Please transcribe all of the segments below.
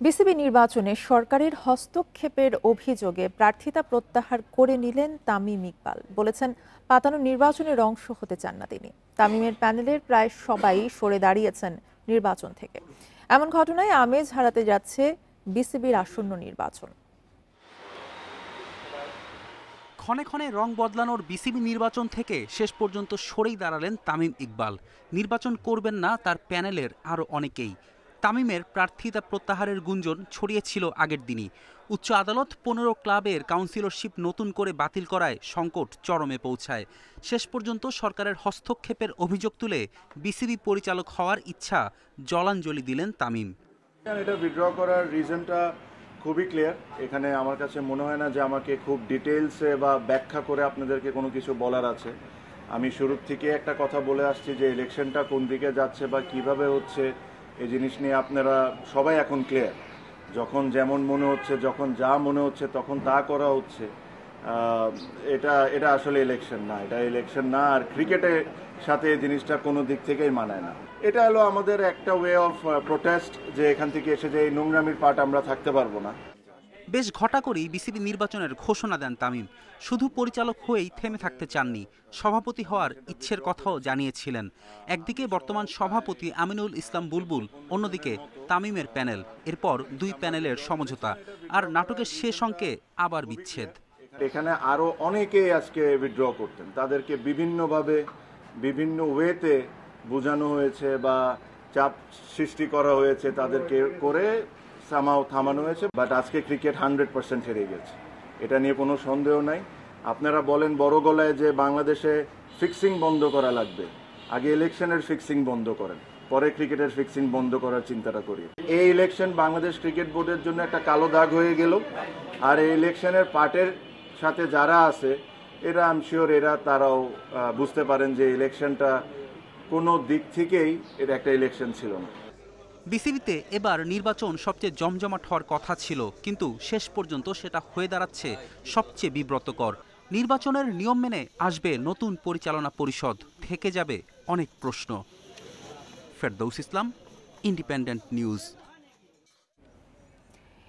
BCB নির্বাচনে সরকারের হস্তক্ষেপের অভিযোগে প্রার্থিতা প্রত্যাহার করে নিলেন তামিম ইকবাল। বলেছেন পাতানো নির্বাচনের অংশ হতে চান না তিনি। তামিমের প্যানেলের প্রায় সবাই সরে দাঁড়িয়েছেন নির্বাচন থেকে। এমন ঘটনায় আমেজ হারাতে যাচ্ছে বিসিবির আসন্ন নির্বাচন। ক্ষণে ক্ষণে রং বদলানোর বিসিবি নির্বাচন থেকে শেষ পর্যন্ত সরেই দাঁড়ালেন তামিম ইকবাল। নির্বাচন করবেন না তার প্যানেলের আরও অনেকেই। তামিমের প্রার্থিতা প্রত্যাহারের গুঞ্জন ছড়িয়েছিল আগের দিনই। উচ্চ আদালত 15 ক্লাবের কাউন্সিলরশিপ নতুন করে বাতিল করায় সংকট চরমে পৌঁছায়। শেষ পর্যন্ত সরকারের হস্তক্ষেপের অভিযোগ তুলে বিসিবি পরিচালক হওয়ার ইচ্ছা জলাঞ্জলি দিলেন তামিম। এটা উইথড্র করার রিজনটা খুবই ক্লিয়ার। এখানে আমার কাছে মনে হয় না যে আমাকে খুব ডিটেলসে বা ব্যাখ্যা করে আপনাদেরকে কোনো কিছু বলার আছে। আমি শুরুর থেকে একটা কথা বলে আসছি যে ইলেকশনটা কোন দিকে যাচ্ছে বা কিভাবে হচ্ছে এই জিনিস নিয়ে আপনারা সবাই এখন ক্লিয়ার। যখন যেমন মনে হচ্ছে, যখন যা মনে হচ্ছে তখন তা করা হচ্ছে। এটা আসলে ইলেকশন না, এটা ইলেকশন না। আর ক্রিকেটের সাথে এই জিনিসটা কোনো দিক থেকেই মানায় না। এটা হলো আমাদের একটা ওয়ে অফ প্রোটেস্ট, যে এখান থেকে এসে যে এই নোংরামির পার্ট আমরা থাকতে পারবো না। বেশ ঘটা করেই বিসিবি নির্বাচনের ঘোষণা দেন তামিম। শুধু পরিচালক হয়েই থেমে থাকতে চাননি, সভাপতি হওয়ার ইচ্ছের কথাও জানিয়েছিলেন। একদিকে বর্তমান সভাপতি আমিনুল ইসলাম বুলবুল, অন্যদিকে তামিমের প্যানেল। এরপর দুই প্যানেলের সমঝোতা, আর নাটকের শেষ অঙ্কে আবার বিচ্ছেদ। এখানে আরো অনেকেই আজকে উইথড্র করতেন, তাদেরকে বিভিন্নভাবে বিভিন্ন ওয়েতে বোঝানো হয়েছে বা চাপ সৃষ্টি করা হয়েছে, তাদেরকে করে সামাও থামানো হয়েছে। বাট আজকে ক্রিকেট 100% হেরে গেছে, এটা নিয়ে কোনো সন্দেহ নাই। আপনারা বলেন বড় গলায় যে বাংলাদেশে ফিক্সিং বন্ধ করা লাগবে, আগে ইলেকশনের ফিক্সিং বন্ধ করেন, পরে ক্রিকেটের ফিক্সিং বন্ধ করার চিন্তাটা করি। এই ইলেকশন বাংলাদেশ ক্রিকেট বোর্ডের জন্য একটা কালো দাগ হয়ে গেল। আর এই ইলেকশনের পার্টের সাথে যারা আছে এরা আই এম শিওর তারাও বুঝতে পারেন যে ইলেকশনটা কোনো দিক থেকেই এটা একটা ইলেকশন ছিল না। বিসিবিতে এবার নির্বাচন সবচেয়ে জমজমাট হওয়ার কথা ছিল, কিন্তু শেষ পর্যন্ত সেটা হয়ে দাঁড়াচ্ছে সবচেয়ে বিব্রতকর। নির্বাচনের নিয়ম মেনে আসবে নতুন পরিচালনা পরিষদ, থেকে যাবে অনেক প্রশ্ন। ফেরদৌস ইসলাম, ইন্ডিপেন্ডেন্ট নিউজ।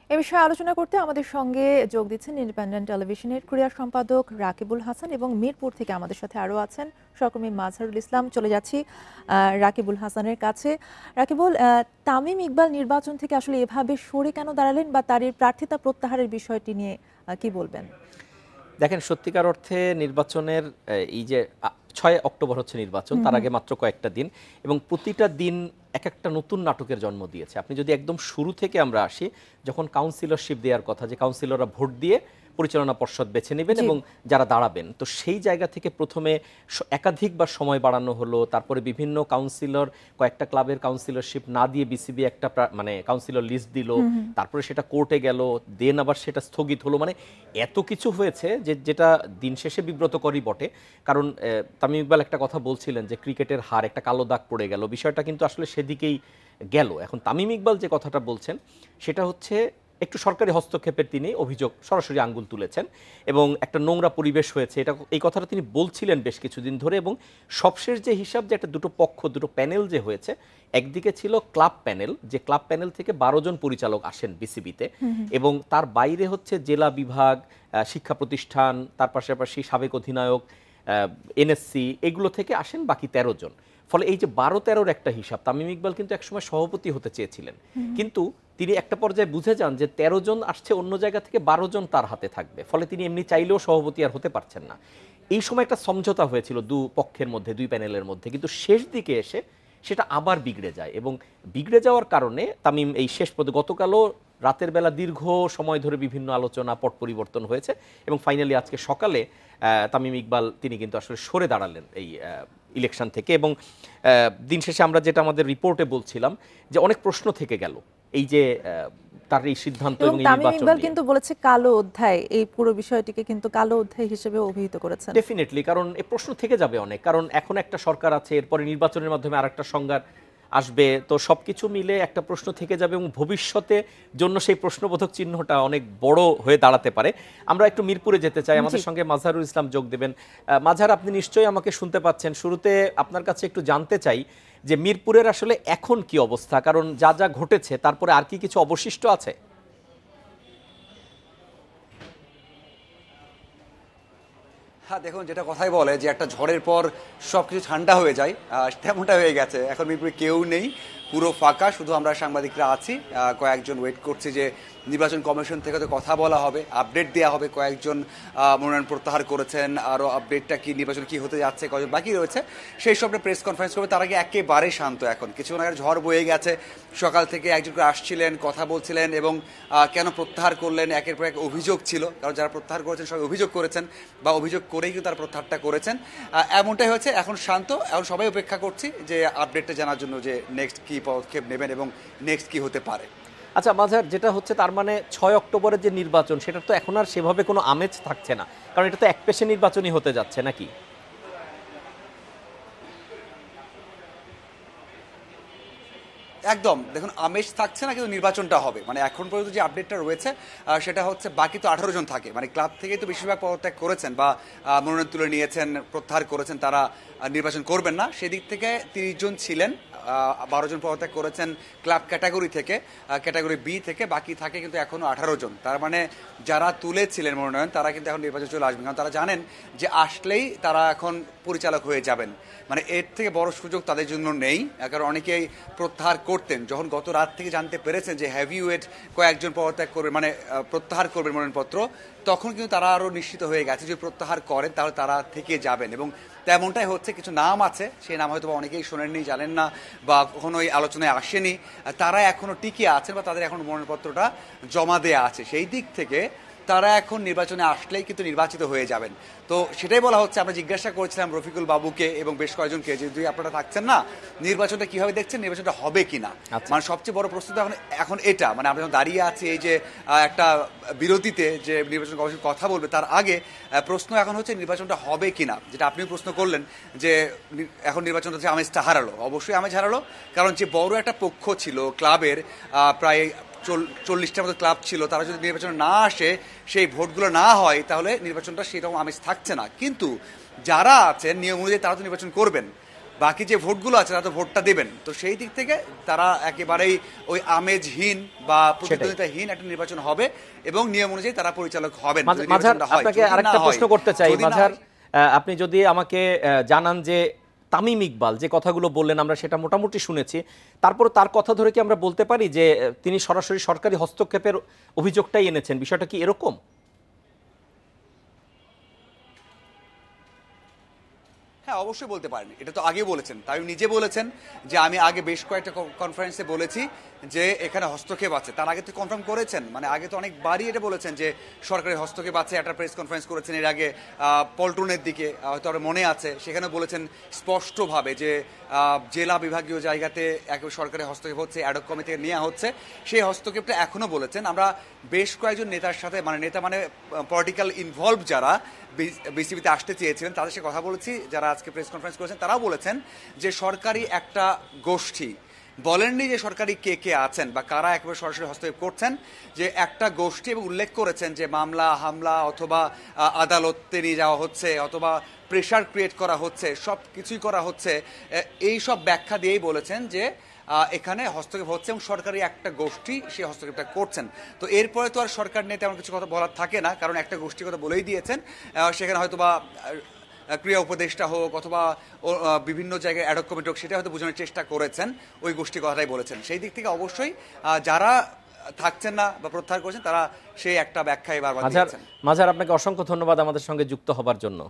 এ বিষয়ে আলোচনা করতে আমাদের সঙ্গে যোগ দিচ্ছেন ইন্ডিপেন্ডেন্ট টেলিভিশনের ক্রীড়া সম্পাদক রাকিবুল হাসান, এবং মিরপুর থেকে আমাদের সাথে আরও আছেন সহকর্মী মাজহারুল ইসলাম। চলে যাচ্ছি রাকিবুল হাসানের কাছে। রাকিবুল, তামিম ইকবাল নির্বাচন থেকে আসলে এভাবে সরে কেন দাঁড়ালেন, বা তার প্রার্থিতা প্রত্যাহারের বিষয়টি নিয়ে কি বলবেন? দেখেন, সত্যিকার অর্থে নির্বাচনের এই যে 6 অক্টোবর হচ্ছে নির্বাচন, তার আগে মাত্র কয়েকটা দিন, এবং প্রতিটা দিন এক একটা নতুন নাটকের জন্ম দিয়েছে। আপনি যদি একদম শুরু থেকে আমরা আসি, যখন কাউন্সিলরশিপ দেওয়ার কথা, যে কাউন্সিলররা ভোট দিয়ে পরিচালনা পর্ষদ বেছে নেবেন এবং যারা দাঁড়াবেন, তো সেই জায়গা থেকে প্রথমে একাধিকবার সময় বাড়ানো হলো। তারপরে বিভিন্ন কাউন্সিলর, কয়েকটা ক্লাবের কাউন্সিলরশিপ না দিয়ে বিসিবি একটা মানে কাউন্সিলর লিস্ট দিল, তারপরে সেটা কোর্টে গেল, দেন আবার সেটা স্থগিত হলো। মানে এত কিছু হয়েছে যেটা দিন শেষে বিব্রতকরই বটে। কারণ তামিম ইকবাল একটা কথা বলছিলেন যে ক্রিকেটের হার একটা কালো দাগ পড়ে গেল, বিষয়টা কিন্তু আসলে সেদিকেই গেল। এখন তামিম ইকবাল যে কথাটা বলছেন সেটা হচ্ছে একটু সরকারি হস্তক্ষেপের তিনি অভিযোগ সরাসরি আঙ্গুল তুলেছেন, এবং একটা নোংরা পরিবেশ হয়েছে, এই কথাটা তিনি বলছিলেন বেশ কিছুদিন ধরে। এবং সবশেষ যে হিসাব, যে একটা দুটো পক্ষ, দুটো প্যানেল যে হয়েছে, একদিকে ছিল ক্লাব প্যানেল, যে ক্লাব প্যানেল থেকে 12 জন পরিচালক আসেন বিসিবিতে, এবং তার বাইরে হচ্ছে জেলা বিভাগ, শিক্ষা প্রতিষ্ঠান, তার পাশাপাশি সাবেক অধিনায়ক, এনএসসি, এগুলো থেকে আসেন বাকি 13 জন। ফলে এই যে 12-13-র একটা হিসাব, তামিম ইকবাল কিন্তু একসময় সভাপতি হতে চেয়েছিলেন, কিন্তু তিনি একটা পর্যায়ে বুঝে যান যে 13 জন আসছে অন্য জায়গা থেকে, 12 জন তার হাতে থাকবে। ফলে তিনি এমনি চাইলেও সভাপতি আর হতে পারছেন না। এই সময় একটা সমঝোতা হয়েছিল দু পক্ষের মধ্যে, দুই প্যানেলের মধ্যে, কিন্তু শেষ দিকে এসে সেটা আবার বিগড়ে যায়, এবং বিগড়ে যাওয়ার কারণে তামিম এই শেষ পর্যন্ত গতকালও রাতের বেলা দীর্ঘ সময় ধরে বিভিন্ন আলোচনা, পট পরিবর্তন হয়েছে, এবং ফাইনালি আজকে সকালে তামিম ইকবাল তিনি কিন্তু আসলে সরে দাঁড়ালেন এই ইলেকশন থেকে। এবং দিন শেষে আমরা যেটা আমাদের রিপোর্টে বলছিলাম, যে অনেক প্রশ্ন থেকে গেল এই যে তার এই সিদ্ধান্ত, এবং তামিম ইকবাল কিন্তু বলেছে কালো অধ্যায়, এই পুরো বিষয়টিকে কিন্তু কালো অধ্যায় হিসেবে অভিহিত করেছেন। ডেফিনেটলি, কারণ এই প্রশ্ন থেকে যাবে অনেক, কারণ এখন একটা সরকার আছে, এরপরে নির্বাচনের মাধ্যমে আরেকটা সংঘাত আসবে, তো সবকিছু মিলে একটা প্রশ্ন থেকে যাবে, এবং ভবিষ্যতে জন্য সেই প্রশ্নবোধক চিহ্নটা অনেক বড় হয়ে দাঁড়াতে পারে। আমরা একটু মিরপুরে যেতে চাই, আমাদের সঙ্গে মাজহারুল ইসলাম যোগ দেবেন। মাজহার, আপনি নিশ্চয়ই আমাকে শুনতে পাচ্ছেন। শুরুতে আপনার কাছে একটু জানতে চাই যে মিরপুরের আসলে এখন কি অবস্থা, কারণ যা যা ঘটেছে তারপরে আর কি কিছু অবশিষ্ট আছে? হ্যাঁ, দেখুন, যেটা কথাই বলে যে একটা ঝড়ের পর সবকিছু ঠান্ডা হয়ে যায়, তেমনটা হয়ে গেছে। এখন মিরপুরে কেউ নেই, পুরো ফাঁকা, শুধু আমরা সাংবাদিকরা আছি। কয়েকজন ওয়েট করছি যে নির্বাচন কমিশন থেকে তো কথা বলা হবে, আপডেট দেওয়া হবে। কয়েকজন মনোনয়ন প্রত্যাহার করেছেন, আরও আপডেটটা কি, নির্বাচন কি হতে যাচ্ছে, কয়েকজন বাকি রয়েছে, সেই সবটা প্রেস কনফারেন্স করবে। তার আগে একেবারে শান্ত এখন। কিছুক্ষণ আগে ঝড় বয়ে গেছে, সকাল থেকে একজন করে আসছিলেন, কথা বলছিলেন এবং কেন প্রত্যাহার করলেন, একের পর এক অভিযোগ ছিল। কারণ যারা প্রত্যাহার করেছেন সবাই অভিযোগ করেছেন বা অভিযোগ করেই কিন্তু তারা প্রত্যাহারটা করেছেন। এমনটাই হয়েছে, এখন শান্ত। এখন সবাই অপেক্ষা করছি যে আপডেটটা জানার জন্য, যে নেক্সট কি পদক্ষেপ নেবেন এবং নেক্সট কি হতে পারে। আচ্ছা মাঝার, যেটা হচ্ছে তার মানে 6 অক্টোবরের যে নির্বাচন, সেটার তো এখন আর সেভাবে কোনো আমেজ থাকছে না, কারণ এটা তো একপেশে নির্বাচনই হতে যাচ্ছে নাকি? একদম, দেখুন, আমেজ থাকছে না, কিন্তু নির্বাচনটা হবে। মানে এখন পর্যন্ত যে আপডেটটা রয়েছে সেটা হচ্ছে বাকি তো 18 জন থাকে, মানে ক্লাব থেকেই তো বেশিরভাগ পদত্যাগ করেছেন বা মনোনয়ন তুলে নিয়েছেন, প্রত্যাহার করেছেন, তারা নির্বাচন করবেন না। সেদিক থেকে 30 জন ছিলেন, 12 জন পদত্যাগ করেছেন ক্লাব ক্যাটাগরি থেকে, ক্যাটাগরি বি থেকে, বাকি থাকে কিন্তু এখনো 18 জন। তার মানে যারা তুলেছিলেন মনোনয়ন, তারা কিন্তু এখন নির্বাচন চলে আসবেন, কারণ তারা জানেন যে আসলেই তারা এখন পরিচালক হয়ে যাবেন। মানে এর থেকে বড় সুযোগ তাদের জন্য নেই, কারণ অনেকেই প্রত্যাহার করতেন। যখন গত রাত থেকে জানতে পেরেছেন যে হেভিওয়েট কয়েকজন পদত্যাগ করবে, মানে প্রত্যাহার করবেন মনোনয়নপত্র, তখন কিন্তু তারা আরও নিশ্চিত হয়ে গেছে যে প্রত্যাহার করেন তাহলে তারা থেকে যাবেন। এবং তেমনটাই হচ্ছে। কিছু নাম আছে, সেই নাম হয়তো অনেকেই শোনেননি, জানেন না বা কখনো ওই আলোচনায় আসেনি, তারা এখনও টিকে আছেন বা তাদের এখন মনোনয়নপত্রটা জমা দেওয়া আছে। সেই দিক থেকে তারা এখন নির্বাচনে আসলেই কিন্তু নির্বাচিত হয়ে যাবেন। তো সেটাই বলা হচ্ছে। আমরা জিজ্ঞাসা করেছিলাম রফিকুল বাবুকে এবং বেশ কয়েকজনকে যে যদি আপনারা থাকছেন না, নির্বাচনটা কিভাবে দেখছেন, নির্বাচনটা হবে কিনা। মানে সবচেয়ে বড় প্রশ্ন এখন এটা, মানে আমরা যখন দাঁড়িয়ে আছি এই যে একটা বিরতিতে, যে নির্বাচন কমিশন কথা বলবে, তার আগে প্রশ্ন এখন হচ্ছে নির্বাচনটা হবে কিনা, যেটা আপনিও প্রশ্ন করলেন যে এখন নির্বাচনটা যে আমেজটা হারালো। অবশ্যই আমেজ হারালো, কারণ যে বড় একটা পক্ষ ছিল ক্লাবের, প্রায় 40টার মতো ক্লাব ছিল, তারা যদি নির্বাচনে না আসে, সেই ভোটগুলো না হয়, তাহলে নির্বাচনটা সেরকম আমেজ থাকছে না। কিন্তু যারা আছেন নিয়ম অনুযায়ী তারা তো নির্বাচন করবেন, বাকি যে ভোটগুলো আছে তারা তো ভোটটা দেবেন। তো সেই দিক থেকে তারা একেবারেই ওই আমেজহীন বা প্রতিদ্বন্দ্বিতাহীন একটা নির্বাচন হবে এবং নিয়ম অনুযায়ী তারা পরিচালক হবেন। আপনাকে আরেকটা প্রশ্ন করতে চাই মাঝার, আপনি যদি আমাকে জানান যে তামিম ইকবাল যে কথাগুলো বললেন, আমরা সেটা মোটামুটি শুনেছি, তারপর তার কথা ধরে কি আমরা বলতে পারি যে তিনি সরাসরি সরকারি হস্তক্ষেপের অভিযোগটাই এনেছেন? বিষয়টা কি এরকম? হ্যাঁ, অবশ্যই বলতে পারেন। এটা তো আগে বলেছেন, তাই নিজে বলেছেন যে আমি আগে বেশ কয়েকটা কনফারেন্সে বলেছি যে এখানে হস্তক্ষেপ আছে। তার আগে তো কনফার্ম করেছেন, মানে আগে তো অনেকবারই এটা বলেছেন যে সরকারি হস্তক্ষেপ আছে। একটা প্রেস কনফারেন্স করেছেন এর আগে পল্টনের দিকে, হয়তো আর মনে আছে, সেখানে বলেছেন স্পষ্টভাবে যে জেলা বিভাগীয় জায়গাতে একেবারে সরকারি হস্তক্ষেপ হচ্ছে, অ্যাডক কমিটি থেকে নেওয়া হচ্ছে। সেই হস্তক্ষেপটা এখনও বলেছেন। আমরা বেশ কয়েকজন নেতার সাথে, মানে নেতা মানে পলিটিক্যাল ইনভলভ যারা বিসিবিতে আসতে চেয়েছিলেন, তাদের সাথে কথা বলেছি, যারা আজকে প্রেস কনফারেন্স করেছেন, তারাও বলেছেন যে সরকারি একটা গোষ্ঠী, বলেননি যে সরকারি কে কে আছেন বা কারা একেবারে সরাসরি হস্তক্ষেপ করছেন, যে একটা গোষ্ঠী, এবং উল্লেখ করেছেন যে মামলা হামলা অথবা আদালতে নিয়ে যাওয়া হচ্ছে অথবা প্রেশার ক্রিয়েট করা হচ্ছে, সব কিছুই করা হচ্ছে। এই সব ব্যাখ্যা দিয়েই বলেছেন যে এখানে হস্তক্ষেপ হচ্ছে এবং সরকারি একটা গোষ্ঠী সেই হস্তক্ষেপটা করছেন। তো এরপরে তো আর সরকার নিয়ে তেমন কিছু কথা বলার থাকে না, কারণ একটা গোষ্ঠীর কথা বলেই দিয়েছেন। সেখানে হয়তো বা ক্রিয়া উপদেষ্টা হোক অথবা বিভিন্ন জায়গায় অ্যাডক কমিটি হোক, সেটা হয়তো বোঝানোর চেষ্টা করেছেন, ওই গোষ্ঠীর কথাটাই বলেছেন। সেই দিক থেকে অবশ্যই যারা থাকছেন না বা প্রত্যাহার করেছেন, তারা সেই একটা ব্যাখ্যায় বারবার দিয়েছেন। মাঝার, আপনাকে অসংখ্য ধন্যবাদ আমাদের সঙ্গে যুক্ত হবার জন্য।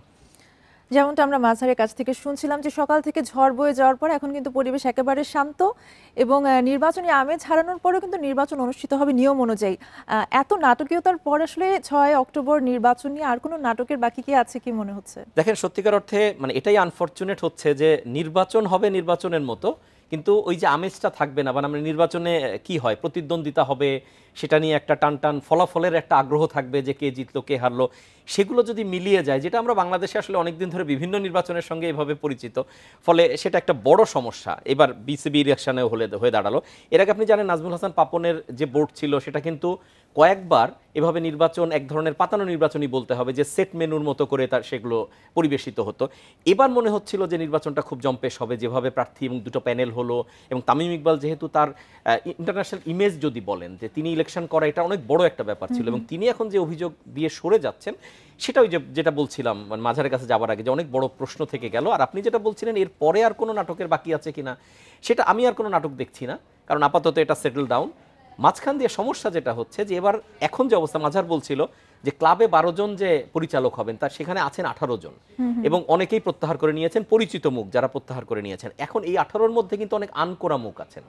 যেমনটা আমরা মাঝারের কাছ থেকে শুনছিলাম যে সকাল থেকে ঝড় বয়ে যাওয়ার পর এখন কিন্তু পরিবেশ একেবারে শান্ত এবং নির্বাচনী আমেজ হারানোর পরেও কিন্তু নির্বাচন অনুষ্ঠিত হবে নিয়ম অনুযায়ী। এত নাটকীয়তার পর আসলে 6 অক্টোবর নির্বাচন নিয়ে আর কোনো নাটকের বাকি কি আছে কি মনে হচ্ছে? দেখেন, সত্যিকার অর্থে মানে এটাই আনফরচুনেট হচ্ছে যে নির্বাচন হবে নির্বাচনের মতো, কিন্তু ওই যে আমেজটা থাকবে না। মানে নির্বাচনে কি হয়, প্রতিদ্বন্দ্বিতা হবে, সেটা নিয়ে একটা টান ফলাফলের একটা আগ্রহ থাকবে যে কে জিতলো কে হারলো, সেগুলো যদি মিলিয়ে যায়, যেটা আমরা বাংলাদেশে আসলে অনেকদিন ধরে বিভিন্ন নির্বাচনের সঙ্গে এভাবে পরিচিত, ফলে সেটা একটা বড় সমস্যা এবার বিসিবি ইলেকশনে হয়ে দাঁড়ালো। এর আগে আপনি জানেন নাজমুল হাসান পাপনের যে বোর্ড ছিল সেটা কিন্তু কয়েকবার এভাবে নির্বাচন এক ধরনের পাতানো নির্বাচনই বলতে হবে, যে সেট মেনুর মতো করে তার সেগুলো পরিবেশিত হতো। এবার মনে হচ্ছিল যে নির্বাচনটা খুব জম্পেশ হবে, যেভাবে প্রার্থী এবং দুটো প্যানেল হলো, এবং তামিম ইকবাল যেহেতু তার ইন্টারন্যাশনাল ইমেজ যদি বলেন যে তিনি ইলেকশন করা, এটা অনেক বড় একটা ব্যাপার ছিল, এবং তিনি এখন যে অভিযোগ দিয়ে সরে যাচ্ছেন সেটা ওই যেটা বলছিলাম মানে মাঝারের কাছে যাবার আগে, যে অনেক বড় প্রশ্ন থেকে গেল। আর আপনি যেটা বলছিলেন এর পরে আর কোনো নাটকের বাকি আছে কিনা, সেটা আমি আর কোনো নাটক দেখছি না, কারণ আপাতত এটা সেটেল ডাউন। মাঝখান দিয়ে সমস্যা যেটা হচ্ছে যে এবার এখন যে অবস্থা, মাঝার বলছিল যে ক্লাবে 12 জন যে পরিচালক হবেন তার সেখানে আছেন 18 জন, এবং অনেকেই প্রত্যাহার করে নিয়েছেন, পরিচিত মুখ যারা প্রত্যাহার করে নিয়েছেন। এখন এই 18-র মধ্যে কিন্তু অনেক আনকোরা মুখ আছেন।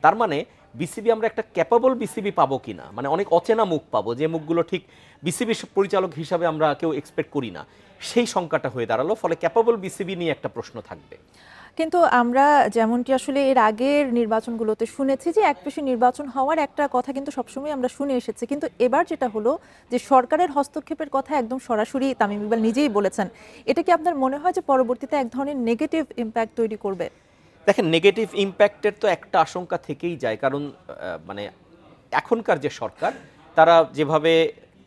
তার মানে বিসিবি আমরা একটা ক্যাপাবল বিসিবি পাবো কিনা, মানে অনেক অচেনা মুখ পাবো, যে মুখগুলো ঠিক বিসিবি পরিচালক হিসাবে আমরা কেউ এক্সপেক্ট করি না, সেই সংখ্যাটা হয়ে দাঁড়ালো। ফলে ক্যাপাবল বিসিবি নিয়ে একটা প্রশ্ন থাকবে। কিন্তু আমরা যেমনটি আসলে এর আগের নির্বাচনগুলোতে শুনেছি যে একপেশে নির্বাচন হওয়ার একটা কথা কিন্তু সবসময় আমরা শুনে এসেছি, কিন্তু এবার যেটা হলো যে সরকারের হস্তক্ষেপের কথা একদম সরাসরি তামিম ইকবাল নিজেই বলেছেন, এটা কি আপনার মনে হয় যে পরবর্তীতে এক ধরনের নেগেটিভ ইম্প্যাক্ট তৈরি করবে? দেখেন, নেগেটিভ ইম্প্যাক্টের তো একটা আশঙ্কা থেকেই যায়, কারণ মানে এখনকার যে সরকার তারা যেভাবে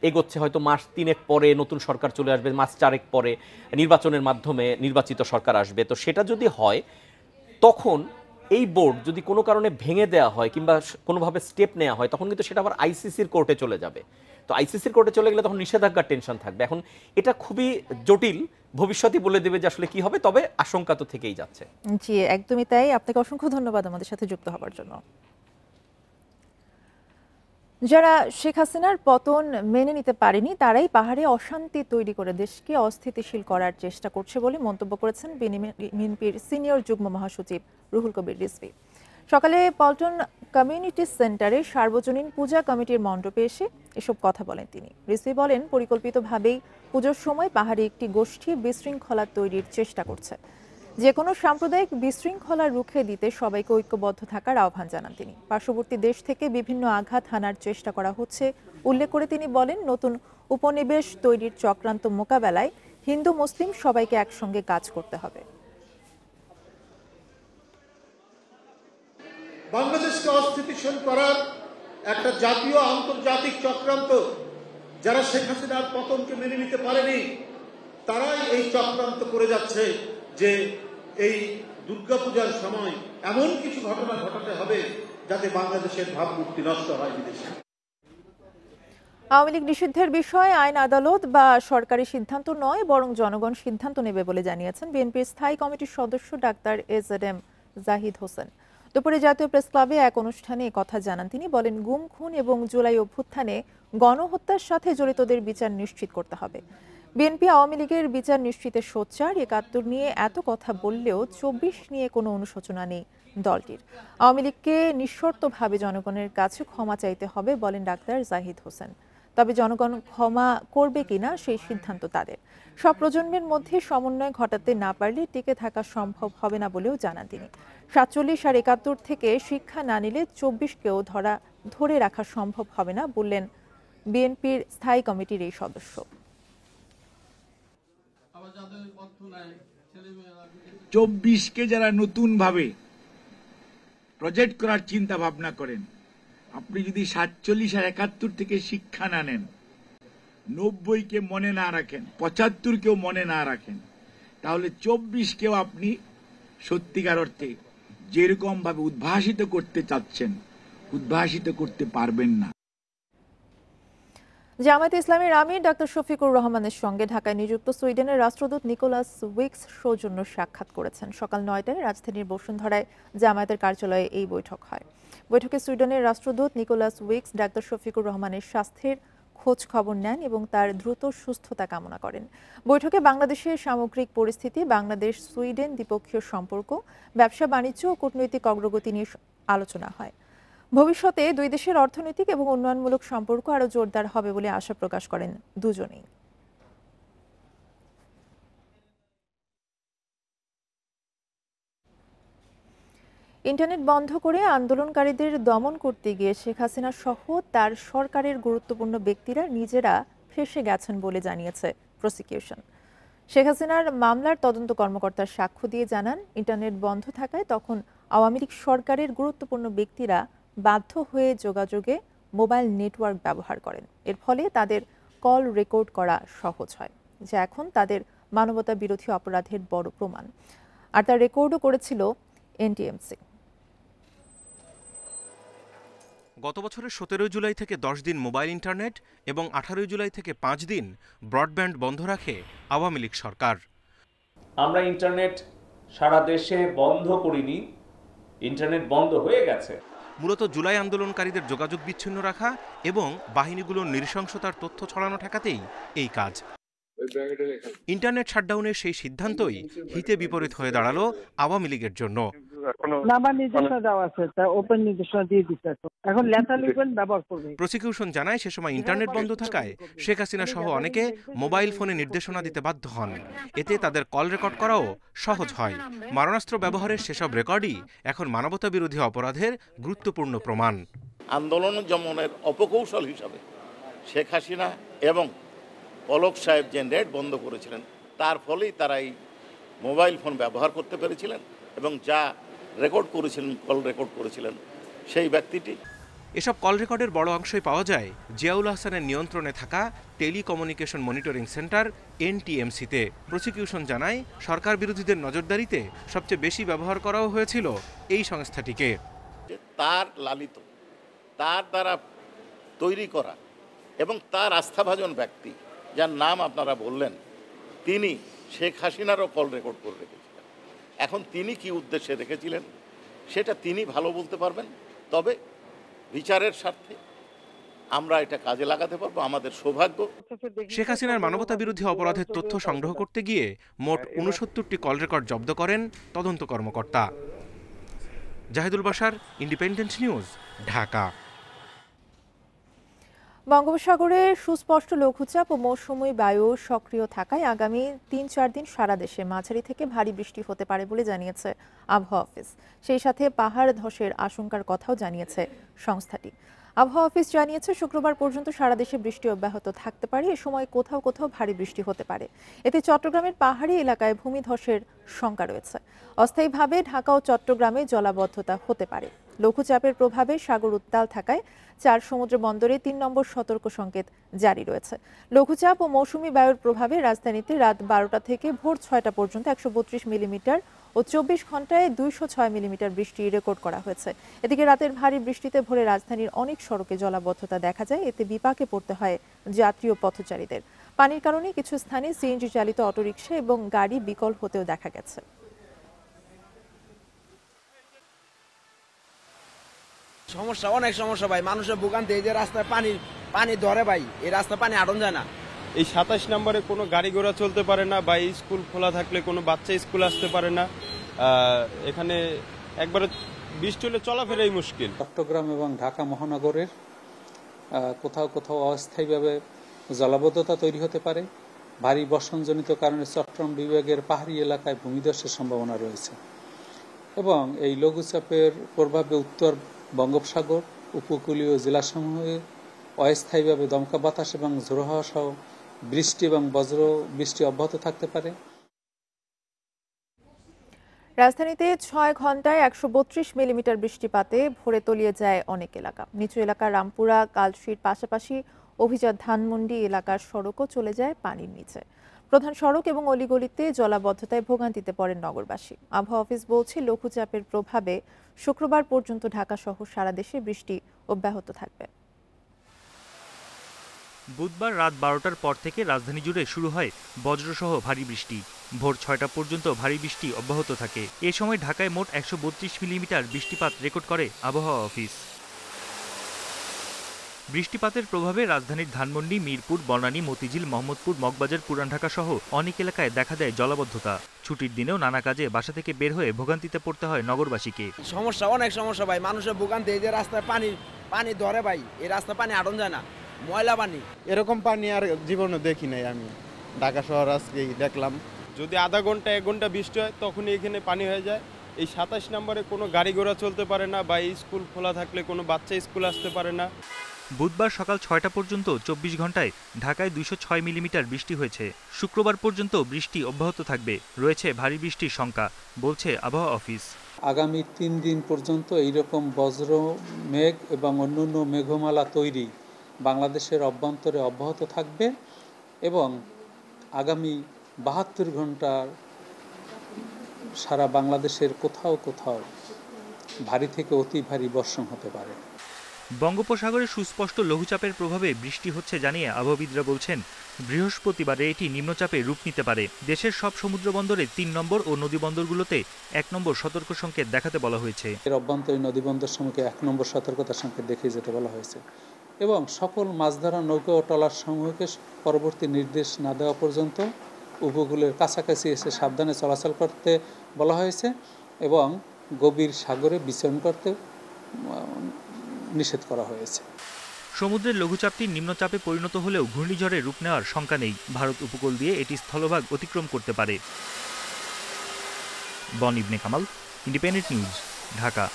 এগোচ্ছে, হয়তো মাস 3 পরে নতুন সরকার চলে আসবে, মাস 4 পরে নির্বাচনের মাধ্যমে নির্বাচিত সরকার আসবে। তো সেটা যদি হয়, তখন এই বোর্ড যদি কোনো কারণে ভেঙে দেওয়া হয় কিংবা কোনোভাবে স্টেপ নেওয়া হয়, তখন কিন্তু সেটা আবার আইসিসির কোর্টে চলে যাবে। তো আইসিসির কোর্টে চলে গেলে তখন নিষেধাজ্ঞার টেনশন থাকবে। এখন এটা খুবই জটিল, ভবিষ্যৎই বলে দেবে যে আসলে কি হবে, তবে আশঙ্কা তো থেকেই যাচ্ছে। জি, একদমই তাই। আপনাকে অসংখ্য ধন্যবাদ আমাদের সাথে যুক্ত হওয়ার জন্য। যারা শেখ হাসিনার পতন মেনে নিতে পারেনি তারাই পাহাড়ে অশান্তি তৈরি করে দেশকে অস্থিতিশীল করার চেষ্টা করছে বলে মন্তব্য করেছেন বিএনপির সিনিয়র যুগ্ম মহাসচিব রুহুল কবির রিজভী। সকালে পল্টন কমিউনিটি সেন্টারে সার্বজনীন পূজা কমিটির মণ্ডপে এসে এসব কথা বলেন তিনি। রিজভী বলেন, পরিকল্পিতভাবেই পুজোর সময় পাহাড়ে একটি গোষ্ঠী বিশৃঙ্খলা তৈরির চেষ্টা করছে। যে কোনো সাম্প্রদায়িক বিশৃঙ্খলা রুখে দিতে সবাইকে ঐক্যবদ্ধ থাকার আহ্বান জানান তিনি। পার্শ্ববর্তী দেশ থেকে বিভিন্ন আঘাত হানার চেষ্টা করা হচ্ছে উল্লেখ করে তিনি বলেন, নতুন উপনিবেশ তৈরির চক্রান্ত মোকাবেলায় হিন্দু মুসলিম সবাইকে একসঙ্গে কাজ করতে হবে। বাংলাদেশকে অস্থিতিশীল করার একটা জাতীয় আন্তর্জাতিক চক্রান্ত, যারা শেখ হাসিনার পতনকে মেনে নিতে পারেনি তারাই এই চক্রান্ত করে যাচ্ছে যে এই দুর্গাপূজার সময় এমন কিছু ঘটনা ঘটাতে হবে যাতে বাংলাদেশের ভাবমূর্তি নষ্ট হয় বিদেশে। আওয়ামী লীগ নিষিদ্ধের বিষয়ে আইন আদালত বা সরকারি সিদ্ধান্ত নয়, বরং জনগণ সিদ্ধান্ত নেবে বলে জানিয়েছেন বিএনপির স্থায়ী কমিটির সদস্য ডাক্তার এজএম জাহিদ হোসেন। দুপুরে জাতীয় প্রেস ক্লাবে এক অনুষ্ঠানে কথা জানান তিনি। বলেন, গুম খুন এবং জুলাই অভ্যুত্থানে গণহত্যার সাথে জড়িতদের বিচার নিশ্চিত করতে হবে। বিএনপি আওয়ামী লীগের বিচার নিশ্চিতে সোচ্চার। ৭১ নিয়ে এত কথা বললেও ২৪ নিয়ে কোনো অনুশোচনা নেই দলটির। আওয়ামী লীগকে নিঃশর্তভাবে জনগণের কাছে ক্ষমা চাইতে হবে বলেন ডাক্তার জাহিদ হোসেন। তবে জনগণ ক্ষমা করবে কিনা সেই সিদ্ধান্ত তাদের। সব প্রজন্মের মধ্যে সমন্বয় ঘটাতে না পারলে টিকে থাকা সম্ভব হবে না বলেও জানান তিনি। ৪৭ আর ৭১ থেকে শিক্ষা না নিলে ২৪কেও ধরে রাখা সম্ভব হবে না বললেন বিএনপির স্থায়ী কমিটির এই সদস্য। ২৪কে যারা নতুন ভাবে প্রজেক্ট করার চিন্তা ভাবনা করেন, আপনি যদি ৪৭ আর ৭১ থেকে শিক্ষা না নেন, ৯০কে মনে না রাখেন, ৭৫কেও মনে না রাখেন, তাহলে ২৪কেও আপনি সত্যিকার অর্থে যেরকম ভাবে উদ্ভাসিত করতে চাচ্ছেন উদ্ভাসিত করতে পারবেন না। জামায়াতে ইসলামীর আমির ডাক্তার শফিকুর রহমানের সঙ্গে ঢাকায় নিযুক্ত সুইডেনের রাষ্ট্রদূত নিকোলাস উইকস সৌজন্য সাক্ষাৎ করেছেন। সকাল ৯টায় রাজধানীর বসুন্ধরায় জামায়াতের কার্যালয়ে এই বৈঠক হয়। বৈঠকে সুইডেনের রাষ্ট্রদূত নিকোলাস উইকস ডাক্তার শফিকুর রহমানের স্বাস্থ্যের খোঁজ খবর নেন এবং তার দ্রুত সুস্থতা কামনা করেন। বৈঠকে বাংলাদেশের সামগ্রিক পরিস্থিতি, বাংলাদেশ সুইডেন দ্বিপক্ষীয় সম্পর্ক, ব্যবসা বাণিজ্য ও কূটনৈতিক অগ্রগতি নিয়ে আলোচনা হয়। ভবিষ্যতে দুই দেশের অর্থনৈতিক এবং উন্নয়নমূলক সম্পর্ক আরও জোরদার হবে বলে আশা প্রকাশ করেন দুজনেই। ইন্টারনেট বন্ধ করে আন্দোলনকারীদের দমন করতে গিয়ে শেখ হাসিনা সহ তার সরকারের গুরুত্বপূর্ণ ব্যক্তিরা নিজেরা ফেঁসে গেছেন বলে জানিয়েছে প্রসিকিউশন। শেখ হাসিনার মামলার তদন্ত কর্মকর্তার সাক্ষ্য দিয়ে জানান, ইন্টারনেট বন্ধ থাকায় তখন আওয়ামী লীগ সরকারের গুরুত্বপূর্ণ ব্যক্তিরা বাধ্য হয়ে যোগাযোগে মোবাইল নেটওয়ার্ক ব্যবহার করেন। এর ফলে তাদের কল রেকর্ড করা সহজ হয়, যা এখন তাদের মানবতা বিরোধী অপরাধের বড় প্রমাণ। আর তার রেকর্ডও করেছিল এনটিএমসি। গত বছরের 17 জুলাই থেকে 10 দিন মোবাইল ইন্টারনেট এবং 18 জুলাই থেকে 5 দিন ব্রডব্যান্ড বন্ধ রাখে আওয়ামী লীগ সরকার। আমরা ইন্টারনেট সারা দেশে বন্ধ করিনি, ইন্টারনেট বন্ধ হয়ে গেছে। মূলত জুলাই আন্দোলনকারীদের যোগাযোগ বিচ্ছিন্ন রাখা এবং বাহিনীগুলোর নৃশংসতার তথ্য ছড়ানো ঠেকাতেই এই কাজ। ইন্টারনেট শাটডাউনের সেই সিদ্ধান্তই হিতে বিপরীত হয়ে দাঁড়ালো আওয়ামী লীগের জন্য। প্রসিকিউশন জানায় সে সময় ইন্টারনেট বন্ধ থাকায় শেখ হাসিনা সহ অনেকে মোবাইল ফোনে নির্দেশনা দিতে বাধ্য হন। এতে তাদের কল রেকর্ড করাও সহজ হয়। মারণাস্ত্র ব্যবহারের সেসব রেকর্ডই এখন মানবতা বিরোধী অপরাধের গুরুত্বপূর্ণ প্রমাণ। আন্দোলন দমনের অপকৌশল হিসাবে শেখ হাসিনা এবং পলক সাহেব যে নেট বন্ধ করেছিলেন, তার ফলেই তারা এই মোবাইল ফোন ব্যবহার করতে পেরেছিলেন এবং যা রেকর্ড করেছিলেন, কল রেকর্ড করেছিলেন সেই ব্যক্তিটি। এসব কল রেকর্ডের বড় অংশই পাওয়া যায় জিয়াউল হাসানের নিয়ন্ত্রণে থাকা টেলিকমিউনিকেশন মনিটরিং সেন্টার এনটিএমসিতে। প্রসিকিউশন জানায় সরকার বিরোধীদের নজরদারিতে সবচেয়ে বেশি ব্যবহার করাও হয়েছিল এই সংস্থাটিকে। তার লালিত, তার দ্বারা তৈরি করা এবং তার আস্থাভাজন ব্যক্তি যার নাম আপনারা বললেন, তিনি শেখ হাসিনারও কল রেকর্ড করে রেখেছিলেন। এখন তিনি কি উদ্দেশ্যে রেখেছিলেন সেটা তিনি ভালো বলতে পারবেন। তবে বিচারের স্বার্থে আমরা এটা কাজে লাগাতে পারবো, আমাদের সৌভাগ্য। শেখ হাসিনার মানবতা বিরোধী অপরাধের তথ্য সংগ্রহ করতে গিয়ে মোট 69টি কল রেকর্ড জব্দ করেন তদন্ত কর্মকর্তা। Zahidul Bashar, Independent News, Dhaka. বঙ্গোপসাগরে সুস্পষ্ট লঘুচাপ ও মৌসুমী বায়ু সক্রিয় থাকায় আগামী ৩-৪ দিন সারা দেশে মাঝারি থেকে ভারী বৃষ্টি হতে পারে বলে জানিয়েছে আবহাওয়া অফিস। সেই সাথে পাহাড় ধসের আশঙ্কার কথাও জানিয়েছে সংস্থাটি। আবহাওয়া অফিস জানিয়েছে শুক্রবার পর্যন্ত সারা দেশে বৃষ্টি অব্যাহত থাকতে পারে। এ সময় কোথাও কোথাও ভারী বৃষ্টি হতে পারে। এতে চট্টগ্রামের পাহাড়ি এলাকায় ভূমিধসের শঙ্কা রয়েছে। অস্থায়ীভাবে ঢাকা ও চট্টগ্রামে জলাবদ্ধতা হতে পারে। লঘুচাপের প্রভাবে সাগর উত্তাল থাকায় 4 সমুদ্র বন্দরে 3 নম্বর সতর্ক সংকেত জারি রয়েছে। লঘুচাপ ও মৌসুমী বায়ুর প্রভাবে রাজধানীতে রাত 12টা থেকে ভোর 6টা পর্যন্ত 132 মিলিমিটার ও 24 ঘন্টায় 206 মিলিমিটার বৃষ্টি রেকর্ড করা হয়েছে। এদিকে রাতের ভারী বৃষ্টিতে ভোরে রাজধানীর অনেক সড়কে জলাবদ্ধতা দেখা যায়। এতে বিপাকে পড়তে হয় যাত্রী ও পথচারীদের। পানির কারণে কিছু স্থানে সিএনজি চালিত অটোরিকশা এবং গাড়ি বিকল হতেও দেখা গেছে। সমস্যা, অনেক সমস্যা ভাই, মানুষের ভোগান্তি। এই যে রাস্তায় পানি ধরে ভাই, এই রাস্তা পানি আটন যায় না। এই 27 নম্বরে কোনো গাড়ি ঘোড়া চলতে পারে না, বা স্কুল খোলা থাকলে কোনো বাচ্চা স্কুল আসতে পারে না। এখানে একবারে বৃষ্টি হলে চলাফেরাই মুশকিল। চট্টগ্রাম এবং ঢাকা মহানগরের কোথাও কোথাও অস্থায়ীভাবে জলাবদ্ধতা তৈরি হতে পারে। ভারী বর্ষণজনিত কারণে চট্টগ্রাম বিভাগের পাহাড়ি এলাকায় ভূমিধসের সম্ভাবনা রয়েছে এবং এই লঘুচাপের প্রভাবে উত্তর বঙ্গোপসাগর উপকূলীয় জেলাসমূহে অস্থায়ীভাবে দমকা বাতাস এবং ঝোড়ো হাওয়া সহ বৃষ্টি এবং বজ্র বৃষ্টি অব্যাহত থাকতে পারে। রাজধানীতে 6 ঘন্টায় 132 মিলিমিটার বৃষ্টিপাতে ভরে তলিয়ে যায় অনেক এলাকা। নিচু এলাকার রামপুরা, কালশির পাশাপাশি অভিজাত ধানমন্ডি এলাকার সড়কও চলে যায় পানির নিচে। প্রধান সড়ক এবং অলিগলিতে জলাবদ্ধতায় ভোগান্তিতে পড়েন নগরবাসী। আবহাওয়া অফিস বলছে লঘুচাপের প্রভাবে শুক্রবার পর্যন্ত ঢাকা সহ সারা দেশে বৃষ্টি অব্যাহত থাকবে। বুধবার রাত 12টার পর থেকে রাজধানী জুড়ে শুরু হয় বজ্রসহ ভারী বৃষ্টি। ভোর 6টা পর্যন্ত ভারী বৃষ্টি অব্যাহত থাকে। এ সময় ঢাকায় মোট 132 মিলিমিটার বৃষ্টিপাত রেকর্ড করে আবহাওয়া অফিস। বৃষ্টিপাতের প্রভাবে রাজধানীর ধানমন্ডি, মিরপুর, বনানী, মতিঝিল, মোহাম্মদপুর, মগবাজার, পুরান ঢাকা সহ অনেক এলাকায় দেখা দেয় জলাবদ্ধতা। ছুটির দিনেও নানা কাজে বাসা থেকে বের হয়ে ভোগান্তিতে পড়তে হয় নগরবাসীকে। সমস্যা, অনেক সমস্যা ভাই, মানুষের ভোগান্তি। এই যে রাস্তায় পানি ধরে ভাই, এই রাস্তা পানি আটন যায় না, ময়লা পানি। এরকম পানি আর জীবনে দেখি নাই আমি। ঢাকা শহর আজকেই দেখলাম। যদি আধা ঘন্টা 1 ঘন্টা বৃষ্টি হয় তখনই এখানে পানি হয়ে যায়। এই 27 নম্বরে কোনো গাড়ি ঘোড়া চলতে পারে না, বা স্কুল খোলা থাকলে কোনো বাচ্চা স্কুল আসতে পারে না। বুধবার সকাল 6টা পর্যন্ত 24 ঘন্টায় ঢাকায় 206 মিলিমিটার বৃষ্টি হয়েছে। শুক্রবার পর্যন্ত বৃষ্টি অব্যাহত থাকবে। রয়েছে ভারী বৃষ্টির শঙ্কা, বলছে আবহাওয়া অফিস। আগামী 3 দিন পর্যন্ত এইরকম বজ্র মেঘ এবং অন্যান্য মেঘমালা তৈরি বাংলাদেশের অভ্যন্তরে অব্যাহত থাকবে এবং আগামী 72 ঘন্টার সারা বাংলাদেশের কোথাও কোথাও ভারী থেকে অতি ভারী বর্ষণ হতে পারে। বঙ্গোপসাগরে সুস্পষ্ট লঘুচাপের প্রভাবে বৃষ্টি হচ্ছে জানিয়ে আবহাওয়াবিদরা বলছেন, বৃহস্পতিবারে এটি নিম্নচাপে রূপ নিতে পারে। দেশের সব সমুদ্র বন্দরে 3 নম্বর ও নদী বন্দরগুলোতে 1 নম্বর সতর্ক সংকেত দেখাতে বলা হয়েছে। এর অভ্যন্তরীণ নদী বন্দর সমূহকে 1 নম্বর সতর্কতা সংকেত দেখিয়ে যেতে বলা হয়েছে এবং সকল মাছ ধরা নৌকা ও ট্রলার সমূহকে পরবর্তী নির্দেশ না দেওয়া পর্যন্ত উপকূলের কাছাকাছি এসে সাবধানে চলাচল করতে বলা হয়েছে এবং গভীর সাগরে বিচরণ করতে নিষেধ করা হয়েছে। সমুদ্রের লঘুচাপটি নিম্নচাপে পরিণত হলেও ঘূর্ণিঝড়ে রূপ নেওয়ার শঙ্কা নেই। ভারত উপকূল দিয়ে এটি স্থলভাগ অতিক্রম করতে পারে। বন ইবনে কামাল, ইন্ডিপেন্ডেন্ট নিউজ, ঢাকা।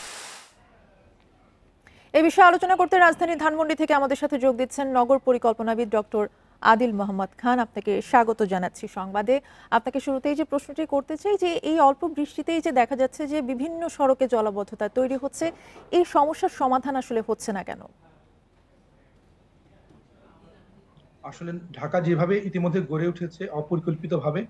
এই বিষয়ে আলোচনা করতে রাজধানী ধানমন্ডি থেকে আমাদের সাথে যোগ দিচ্ছেন নগর পরিকল্পনাবিদ ডক্টর আদিল মোহাম্মদ খান। আপনাকে স্বাগত জানাচ্ছি সংবাদে। আপনাকে শুরুতেই যে প্রশ্নটি করতে চাই যে এই অল্প বৃষ্টিতেই যে দেখা যাচ্ছে যে বিভিন্ন সড়কে জলাবদ্ধতা তৈরি হচ্ছে, এই সমস্যার সমাধান আসলে হচ্ছে না কেন? আসলে ঢাকা যেভাবে ইতিমধ্যে গড়ে উঠেছে অপরিকল্পিতভাবে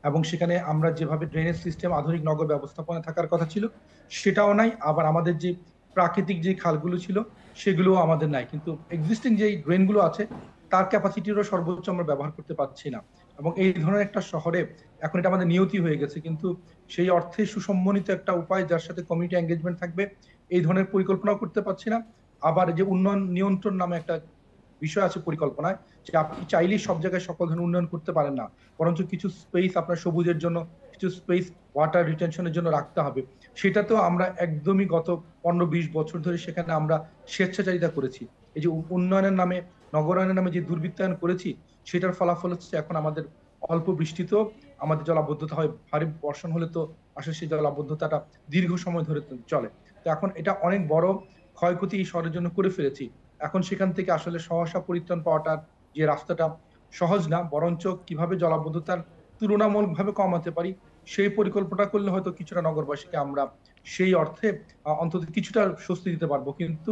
এবং সেখানে আমরা যেভাবে ড্রেনেজ সিস্টেম আধুনিক নগর ব্যবস্থাপনা থাকার কথা ছিল সেটাও নাই, আবার আমাদের যে প্রাকৃতিক যে খালগুলো ছিল সেগুলোও আমাদের নাই, কিন্তু এক্সিস্টিং যে ড্রেনগুলো আছে তার ক্যাপাসিটিরও সর্বোচ্চ আমরা ব্যবহার করতে পারছি না। এবং এই ধরনের একটা শহরে এখন এটা আমাদের নিয়তি হয়ে গেছে, কিন্তু সেই অর্থে সুসম্মনিত একটা উপায় যার সাথে কমিউনিটি এঙ্গেজমেন্ট থাকবে এই ধরনের পরিকল্পনাও করতে পারছি না। আবার যে উন্নয়ন নিয়ন্ত্রণ নামে একটা বিষয় আছে পরিকল্পনায়, যে আপনি চাইলেই সব জায়গায় সকল ধরনের উন্নয়ন করতে পারেন না, বরঞ্চ কিছু স্পেস আপনার সবুজের জন্য, কিছু স্পেস ওয়াটার রিটেনশনের জন্য রাখতে হবে। সেটা তো আমরা একদমই গত 15-20 বছর ধরে সেখানে আমরা স্বেচ্ছাচারিতা করেছি। এই যে উন্নয়নের নামে, নগরায়নের নামে যে দুর্বৃত্তায়ন করেছি সেটার ফলাফল হচ্ছে এখন আমাদের অল্প বৃষ্টিতেও আমাদের জলাবদ্ধতা হয়, ভারী বর্ষণ হলে তো আসলে সেই জলাবদ্ধতাটা দীর্ঘ সময় ধরে চলে। তো এখন এটা অনেক বড় ক্ষয়ক্ষতি এই শহরের জন্য করে ফেলেছি। এখন সেখান থেকে আসলে সহসা পরিত্রাণ পাওয়াটার যে রাস্তাটা সহজ না, বরঞ্চ কিভাবে জলাবদ্ধতার তুলনামূলকভাবে কমাতে পারি সেই পরিকল্পনা করলে হয়তো কিছুটা নগরবাসীকে আমরা সেই অর্থে অন্তত কিছুটা স্বস্তি দিতে পারবো, কিন্তু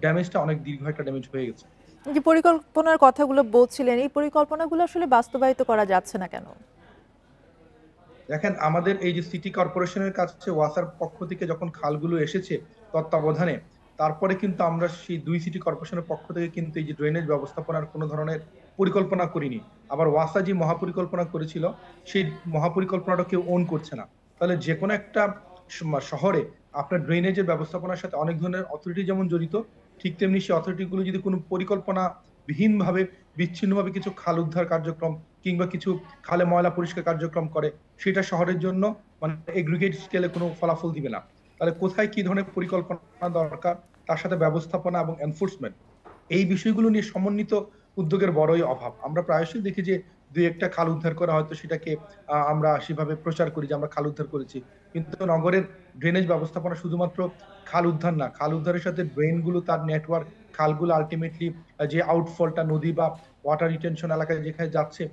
ড্যামেজটা অনেক দীর্ঘ একটা ড্যামেজ হয়ে গেছে। যে পরিকল্পনার কথাগুলো বলছিলেন, এই পরিকল্পনাগুলো আসলে বাস্তবায়িত করা যাচ্ছে না কেন? দেখেন, আমাদের এই যে সিটি কর্পোরেশনের কাছে ওয়াসার পক্ষ থেকে যখন খালগুলো এসেছে তত্ত্বাবধানে, তারপরে কিন্তু আমরা সেই 2 সিটি কর্পোরেশনের পক্ষ থেকে কিন্তু এই যে ড্রেনেজ ব্যবস্থাপনার কোনো ধরনের পরিকল্পনা করিনি। আবার ওয়াসা যে মহাপরিকল্পনা করেছিল সেই মহাপরিকল্পনাটা কেউ ওন করছে না। তাহলে যে কোনো একটা শহরে আপনার ড্রেনেজের ব্যবস্থাপনার সাথে অনেক ধরনের অথরিটি যেমন জড়িত, ঠিক তেমনি সেই অথরিটিগুলো যদি কোনো পরিকল্পনা বিহীনভাবে বিচ্ছিন্নভাবে কিছু খাল উদ্ধার কার্যক্রম কিংবা কিছু খালে ময়লা পরিষ্কার কার্যক্রম করে, সেটা শহরের জন্য মানে এগ্রিগেট স্কেলে কোনো ফলাফল দিবে না। তাহলে কোথায় কি ধরনের পরিকল্পনা দরকার, তার সাথে ব্যবস্থাপনা এবং এনফোর্সমেন্ট, এই বিষয়গুলো নিয়ে সমন্বিত উদ্যোগের বড়ই অভাব। আমরা প্রায়শই দেখি যে 2-1টা খাল উদ্ধার করা হয়তো সেটাকে আমরা সেভাবে প্রচার করি যে আমরা খাল উদ্ধার করেছি, কিন্তু নগরের ড্রেনেজ ব্যবস্থাপনা শুধুমাত্র খাল উদ্ধার না, খাল উদ্ধারের সাথে ড্রেনগুলো, তার নেটওয়ার্ক, খালগুলো আলটিমেটলি যে আউটফলটা নদী বা ওয়াটার রিটেনশন এলাকায় যেখানে যাচ্ছে,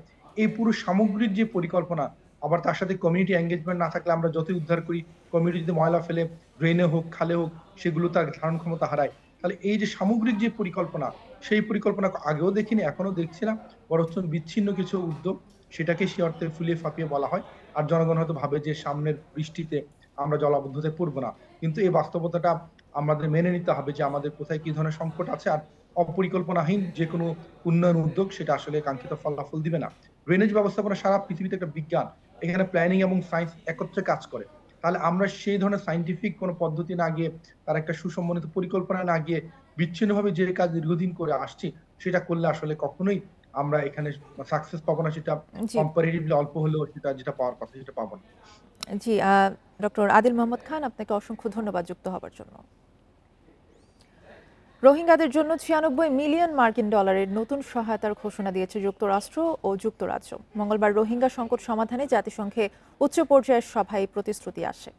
এই পুরো সামগ্রিক যে পরিকল্পনা, আবার তার সাথে কমিউনিটি এঙ্গেজমেন্ট না থাকলে আমরা যতই উদ্ধার করি, কমিউনিটি যদি ময়লা ফেলে ড্রেনে হোক খালে হোক সেগুলো তার ধারণ ক্ষমতা হারায়। তাহলে এই যে সামগ্রিক যে পরিকল্পনা, সেই পরিকল্পনা আগেও দেখিনি, এখনো দেখছি না, বরঞ্চ বিচ্ছিন্ন কিছু উদ্যোগ, সেটাকে সে অর্থে ফুলিয়ে ফাঁপিয়ে বলা হয়। আর জনগণ হয়তো ভাবে যে সামনের বৃষ্টিতে আমরা জলাবদ্ধতায় পড়বো না, কিন্তু এই বাস্তবতাটা আমাদের মেনে নিতে হবে যে আমাদের কোথায় কি ধরনের সংকট আছে। আর অপরিকল্পনাহীন যে কোনো উন্নয়ন উদ্যোগ সেটা আসলে কাঙ্ক্ষিত ফলাফল দিবে না। ড্রেনেজ ব্যবস্থাপনা সারা পৃথিবীতে একটা বিজ্ঞান, এখানে প্ল্যানিং এবং সায়েন্স একত্রে কাজ করে। তাহলে আমরা সেই ধরনের সায়েন্টিফিক কোনো পদ্ধতি না গিয়ে, তার একটা সুসম্মত পরিকল্পনা না গিয়ে বিচ্ছিন্নভাবে যে কাজ দীর্ঘদিন করে আসছি সেটা করলে আসলে কখনোই আমরা এখানে সাকসেস পাবো না। সেটা কম্পারেটিভলি অল্প হলেও সেটা যেটা পাওয়ার কথা সেটা পাবো না। জি, ডক্টর আদিল মোহাম্মদ খান, আপনাকে অসংখ্য ধন্যবাদ যুক্ত হবার জন্য। রোহিঙ্গাদের জন্য 96 মিলিয়ন মার্কিন ডলারের নতুন সহায়তার ঘোষণা দিয়েছে যুক্তরাষ্ট্র ও যুক্তরাজ্য। মঙ্গলবার রোহিঙ্গা সংকট সমাধানে জাতিসংঘে উচ্চ পর্যায়ের সভায় প্রতিশ্রুতি আসে।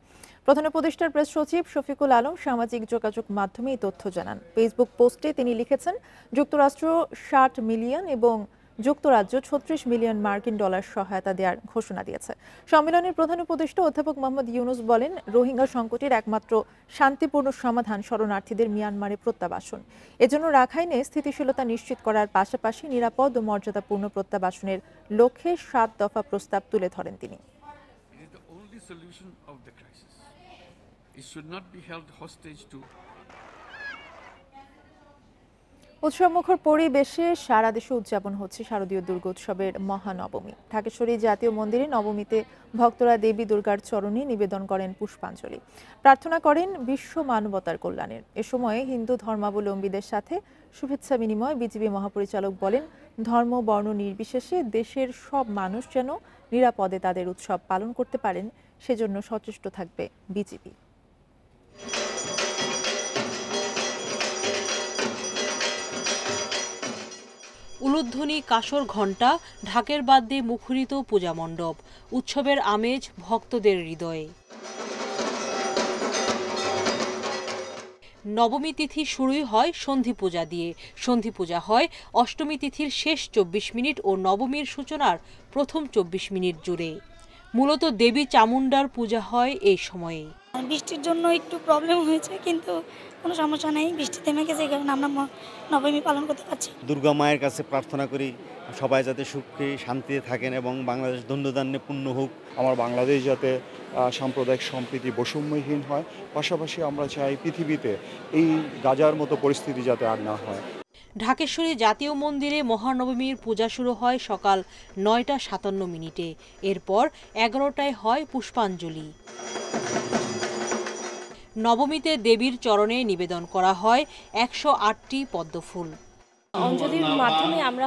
প্রধান উপদেষ্টার প্রেস সচিব শফিকুল আলম সামাজিক যোগাযোগ মাধ্যমে এই তথ্য জানান। ফেসবুক পোস্টে তিনি লিখেছেন, যুক্তরাষ্ট্র 60 মিলিয়ন এবং যুক্তরাজ্য ৩৬ মিলিয়ন মার্কিন ডলার সহায়তা দেওয়ার ঘোষণা দিয়েছে। সম্মেলনের প্রধান উপদেষ্টা অধ্যাপক মোহাম্মদ ইউনুস বলেন, রোহিঙ্গা সংকটের একমাত্র শান্তিপূর্ণ সমাধান শরণার্থীদের মিয়ানমারে প্রত্যাবাসন। এজন্য রাখাইনে স্থিতিশীলতা নিশ্চিত করার পাশাপাশি নিরাপদ ও মর্যাদাপূর্ণ প্রত্যাবাসনের লক্ষ্যে ৭ দফা প্রস্তাব তুলে ধরেন তিনি। উৎসবমুখর পরিবেশে সারা দেশে উদযাপন হচ্ছে শারদীয় দুর্গোৎসবের মহানবমী। ঢাকেশ্বরী জাতীয় মন্দিরে নবমীতে ভক্তরা দেবী দুর্গার চরণে নিবেদন করেন পুষ্পাঞ্জলি, প্রার্থনা করেন বিশ্ব মানবতার কল্যাণের। এ সময়ে হিন্দু ধর্মাবলম্বীদের সাথে শুভেচ্ছা বিনিময় বিজিবি মহাপরিচালক বলেন, ধর্ম বর্ণ নির্বিশেষে দেশের সব মানুষ যেন নিরাপদে তাদের উৎসব পালন করতে পারেন, সেজন্য সচেষ্ট থাকবে বিজিবি। উলুধ্বনি, কাসর ঘণ্টা, ঢাকের বাদ্যে মুখরিত পূজা মণ্ডপ, উৎসবের আমেজ ভক্তদের হৃদয়ে। নবমী তিথি শুরুই হয় সন্ধি পূজা দিয়ে। সন্ধি পূজা হয় অষ্টমী তিথির শেষ ২৪ মিনিট ও নবমীর সূচনার প্রথম ২৪ মিনিট জুড়ে। মূলত দেবী চামুণ্ডার পূজা হয় এই সময়ে। বৃষ্টির জন্য একটু প্রবলেম হয়েছে, কিন্তু কোনো সমস্যা নেই, বৃষ্টি থেমে গেছে, এই কারণে আমরা নবমী পালন করতে পারছি। দুর্গা মায়ের কাছে প্রার্থনা করি সবাই যাতে সুখে শান্তিতে থাকেন এবং বাংলাদেশ দণ্ডদান্যে পূর্ণ হোক। আমার বাংলাদেশ যাতে সাম্প্রদায়িক সম্প্রীতি বৈষম্যহীন হয়, পাশাপাশি আমরা চাই পৃথিবীতে এই গাজার মতো পরিস্থিতি যাতে আর না হয়। ঢাকেশ্বরী জাতীয় মন্দিরে মহানবমীর পূজা শুরু হয় সকাল ৯টা ৫৭ মিনিটে। এরপর ১১টায় হয় পুষ্পাঞ্জলি। নবমীতে দেবীর চরণে নিবেদন করা হয় ১০৮টি পদ্মফুল। অঞ্জলির মাধ্যমে আমরা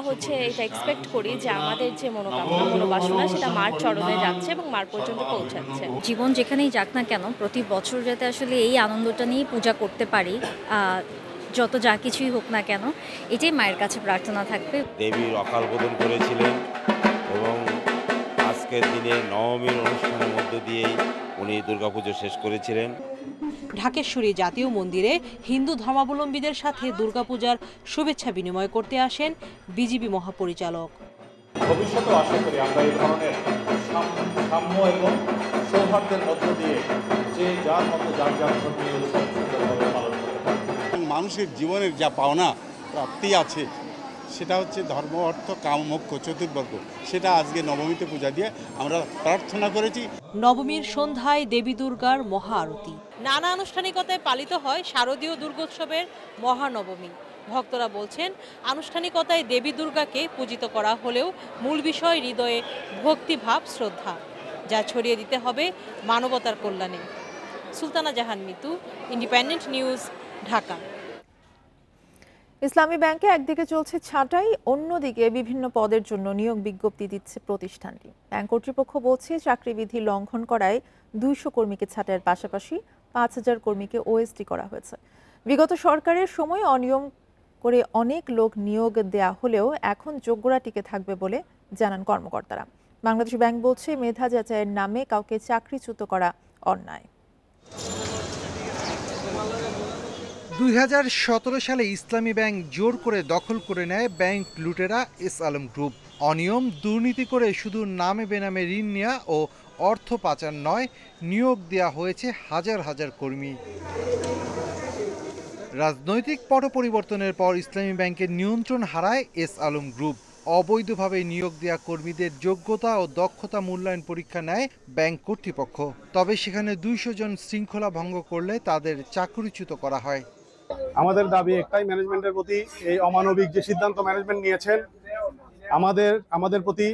এটা এক্সপেক্ট করি যে আমাদের যে মনোকামনা মনোবাসনা সেটা মার চরণে যাচ্ছে এবং মার পর্যন্ত পৌঁছাচ্ছে। জীবন যেখানেই যাক না কেন, প্রতি বছর যাতে আসলে এই আনন্দটা নিয়ে পূজা করতে পারি, যত যা কিছুই হোক না কেন, এটাই মায়ের কাছে প্রার্থনা থাকবে। দেবীর অকাল বোধন করেছিলেন এবং আজকের দিনে নবমীর অনুষ্ঠানের মধ্য দিয়েই উনি দুর্গাপুজো শেষ করেছিলেন। ঢাকেশ্বরী জাতীয় মন্দিরে হিন্দু ধর্মাবলম্বীদের সাথে দুর্গাপূজার শুভেচ্ছা বিনিময় করতে আসেন বিজিবি মহাপরিচালক। ভবিষ্যতে আশা করি আমরা এই ধরনের সাম্য এবং সৌহার্দ্যের মধ্য দিয়ে যে যার মতো যার ধর্মীয় উৎসব সুন্দরভাবে পালন করতে পারে। মানুষের জীবনের যা পাওনা প্রাপ্তি আছে সেটা হচ্ছে ধর্ম, অর্থ, কাম, মোক্ষ চতুর্বর্গ, সেটা আজকে নবমীতে পূজা দিয়ে আমরা প্রার্থনা করেছি। নবমীর সন্ধ্যায় দেবী দুর্গার মহা আরতি। নানা আনুষ্ঠানিকতায় পালিত হয় শারদীয় দুর্গোৎসবের মহানবমী। ভক্তরা বলছেন, আনুষ্ঠানিকতায় দেবী দুর্গাকে পূজিত করা হলেও মূল বিষয় হৃদয়ে ভক্তিভাব, শ্রদ্ধা, যা ছড়িয়ে দিতে হবে মানবতার কল্যাণে। সুলতানা জাহান মিতু, ইন্ডিপেন্ডেন্ট নিউজ, ঢাকা। ইসলামী ব্যাংকে একদিকে চলছে ছাঁটাই, অন্যদিকে বিভিন্ন পদের জন্য নিয়োগ বিজ্ঞপ্তি দিচ্ছে প্রতিষ্ঠানটি। ব্যাংক কর্তৃপক্ষ বলছে, চাকরিবিধি লঙ্ঘন করায় ২০০ কর্মীকে ছাঁটাইয়ের পাশাপাশি ৫,০০০ কর্মীকে ওএসডি করা হয়েছে। বিগত সরকারের সময় অনিয়ম করে অনেক লোক নিয়োগ দেয়া হলেও এখন যোগ্যরা টিকে থাকবে বলে জানান কর্মকর্তারা। বাংলাদেশ ব্যাংক বলছে, মেধা যাচাইয়ের নামে কাউকে চাকরিচ্যুত করা অন্যায়। ২০১৭ সালে ইসলামী ব্যাংক জোর করে দখল করে নেয় ব্যাংক লুটেরা এস আলম গ্রুপ। অনিয়ম, দুর্নীতি করে শুধু নামে বেনামে ঋণ নেওয়া ও অর্থ পাচার নয়, নিয়োগ দেওয়া হয়েছে হাজার হাজার কর্মী। রাজনৈতিক পট পরিবর্তনের পর ইসলামী ব্যাংকের নিয়ন্ত্রণ হারায় এস আলম গ্রুপ। অবৈধভাবে নিয়োগ দেওয়া কর্মীদের যোগ্যতা ও দক্ষতা মূল্যায়ন পরীক্ষা নেয় ব্যাংক কর্তৃপক্ষ। তবে সেখানে ২০০ জন শৃঙ্খলা ভঙ্গ করলে তাদের চাকরিচ্যুত করা হয়। আমাদের দাবি একটাই, ম্যানেজমেন্টের প্রতি এই অমানবিক যে সিদ্ধান্ত ম্যানেজমেন্ট নিয়েছেন, আমাদের প্রতি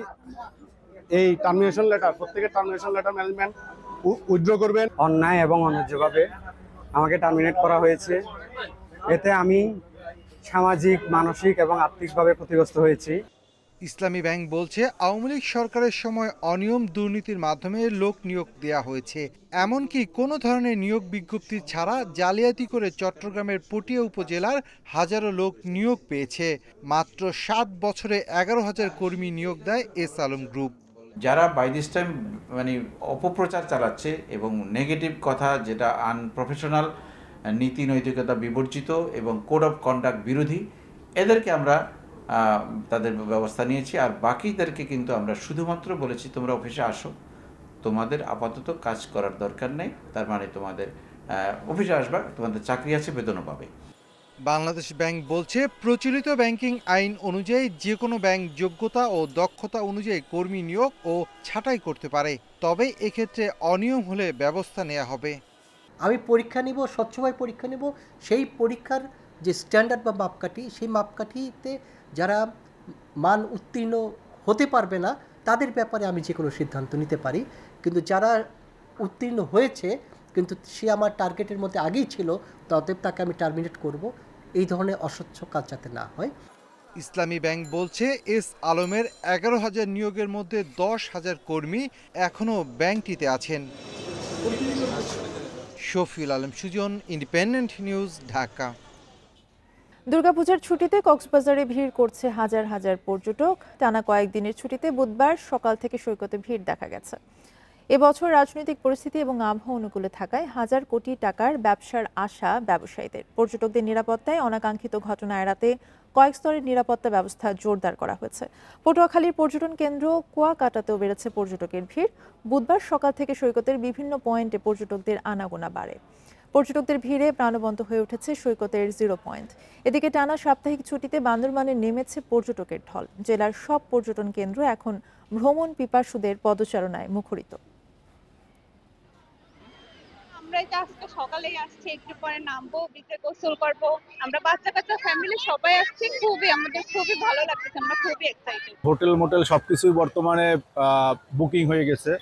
এই টার্মিনেশন লেটার, প্রত্যেকের টার্মিনেশন লেটার ম্যানেজমেন্ট উইথড্র করবেন। অন্যায় এবং অন্যায্যভাবে আমাকে টার্মিনেট করা হয়েছে। এতে আমি সামাজিক, মানসিক এবং আর্থিকভাবে ক্ষতিগ্রস্ত হয়েছি। ইসলামী ব্যাংক বলছে, আওয়ামী লীগ সরকারের সময় অনিয়ম দুর্নীতির মাধ্যমে লোক নিয়োগ দেওয়া হয়েছে। এমনকি কোনো ধরনের নিয়োগ বিজ্ঞপ্তি ছাড়া জালিয়াতি করে চট্টগ্রামের পটিয়া উপজেলার হাজারো লোক নিয়োগ পেয়েছে। মাত্র ৭ বছরে ১১,০০০ কর্মী নিয়োগ দেয় এস আলম গ্রুপ। যারা বাই দিস টাইম অপপ্রচার চালাচ্ছে এবং নেগেটিভ কথা, যেটা আনপ্রফেশনাল, নীতি নৈতিকতা বিবর্জিত এবং কোড অফ কন্ডাক্ট বিরোধী, এদেরকে আমরা তাদের ব্যবস্থা নিয়েছি। আর বাকিদেরকে কিন্তু আমরা শুধুমাত্র বলেছি তোমরা অফিসে আসো, তোমাদের আপাতত কাজ করার দরকার নেই, তার মানে তোমাদের অফিসে আসবা, তোমাদের চাকরি আছে, বেতনও পাবে। বাংলাদেশ ব্যাংক বলছে প্রচলিত ব্যাংকিং আইন অনুযায়ী যে কোনো ব্যাংক যোগ্যতা ও দক্ষতা অনুযায়ী কর্মী নিয়োগ ও ছাঁটাই করতে পারে, তবে এক্ষেত্রে অনিয়ম হলে ব্যবস্থা নেওয়া হবে। আমি পরীক্ষা নিব, স্বচ্ছভাবে পরীক্ষা নেব, সেই পরীক্ষার যে স্ট্যান্ডার্ড বা মাপকাঠি, সেই মাপকাঠিতে যারা মান উত্তীর্ণ হতে পারবে না তাদের ব্যাপারে আমি যে কোনো সিদ্ধান্ত নিতে পারি, কিন্তু যারা উত্তীর্ণ হয়েছে কিন্তু সে আমার টার্গেটের মধ্যে আগেই ছিল, অতএব তাকে আমি টার্মিনেট করব, এই ধরনের অস্বচ্ছ কাজ যাতে না হয়। ইসলামী ব্যাংক বলছে এস আলমের 11,000 নিয়োগের মধ্যে 10,000 কর্মী এখনও ব্যাংকটিতে আছেন। Shafiul Alam Sujan, Independent News, Dhaka. দুর্গাপূজার ছুটিতে কক্সবাজারে ভিড় করছে হাজার হাজার পর্যটক। টানা কয়েকদিনের ছুটিতে বুধবার সকাল থেকে সৈকতে ভিড় দেখা গেছে। এবছর রাজনৈতিক পরিস্থিতি এবং আবহাওয়া অনুকূলে থাকায় হাজার কোটি টাকার ব্যবসার আশা ব্যবসায়ীদের। পর্যটকদের নিরাপত্তায় অনাকাঙ্ক্ষিত ঘটনা এড়াতে কয়েক স্তরের নিরাপত্তা ব্যবস্থা জোরদার করা হয়েছে। পটুয়াখালীর পর্যটন কেন্দ্র কুয়াকাটাতেও বেড়েছে পর্যটকের ভিড়। বুধবার সকাল থেকে সৈকতের বিভিন্ন পয়েন্টে পর্যটকদের আনাগোনা বাড়ে। পর্যটকদের ভিড়ে প্রাণবন্ত হয়ে উঠেছে সৈকতের 0 পয়েন্ট। এদিকে টানা সাপ্তাহিক ছুটিতে বান্দরবানে নেমেছে পর্যটকের ঢল। জেলার সব পর্যটন কেন্দ্র এখন ভ্রমণ পিপাসুদের পদচারণায় মুখরিত। আমরা আজকে সকালেই আসছি, একটু পরে নামবো, বিচে গোসল করবো। আমরা বাচ্চা কাচ্চা ফ্যামিলি সবাই আসছি, আমাদের খুবই ভালো লাগতেছে, আমরা খুবই এক্সাইটেড। হোটেল মোটেল সবকিছুই বর্তমানে বুকিং হয়ে গেছে,